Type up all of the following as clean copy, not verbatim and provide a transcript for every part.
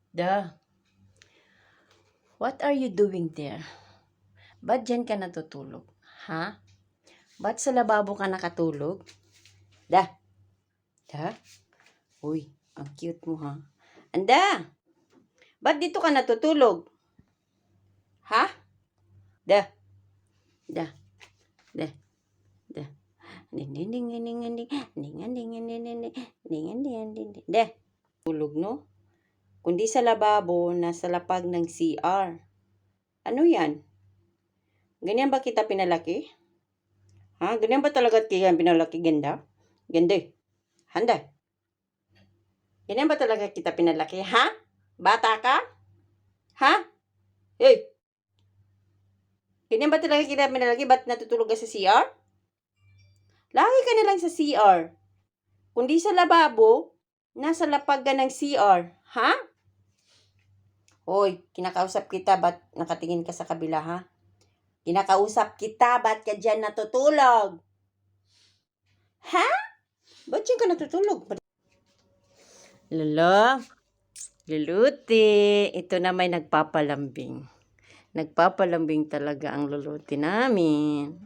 Da, what are you doing there? Ba't dyan ka natutulog? Ha? Ba't sa lababo ka nakatulog? Da? Uy, ang cute mo ha. Anda! Ba't dito ka natutulog? Ha? Da? Da? Da? Da? Da? Tulog no? Kundi sa lababo, nasa lapag ng CR. Ano yan? Ganyan ba kita pinalaki? Ha? Ganyan ba talaga kita pinalaki, ganda? Ganda eh. Handa. Ganyan ba talaga kita pinalaki, ha? Bata ka? Ha? Hey! Ganyan ba talaga kita pinalaki? Ba't natutulog ka sa CR? Lagi ka na lang sa CR. Kundi sa lababo, nasa lapag ka ng CR. Ha? Hoy, kinakausap kita, ba't nakatingin ka sa kabila, ha? Kinakausap kita, ba't ka dyan natutulog? Ha? Ba't dyan ka natutulog? Lolo, luluti. Ito na may nagpapalambing. Nagpapalambing talaga ang luluti namin.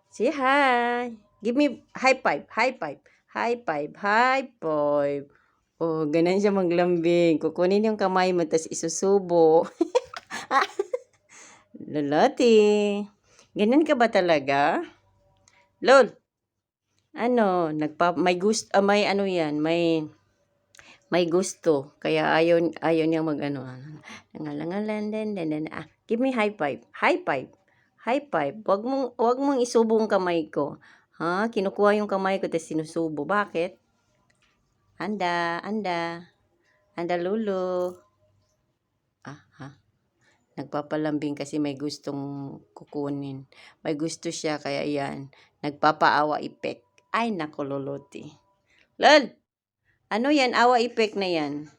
Say hi. Give me high five, high five, high five, high five. Oh, ganun siya maglambing. Kukunin yung kamay mo, tas isusubo. Luluti. Ganun ka ba talaga? Lol. Ano, may gusto, may ano yan, may gusto. Kaya ayaw niya mag-ano. Give me high five. High five. High five. Wag mong isubo ang kamay ko. Ha? Kinukuha yung kamay ko tapos sinusubo. Bakit? Anda. Anda lulu. Ha? Nagpapalambing kasi may gustong kukunin. May gusto siya kaya yan. Nagpapaawa ipek. Ay, naku luluti. Lol! Ano yan? Awa ipek na yan.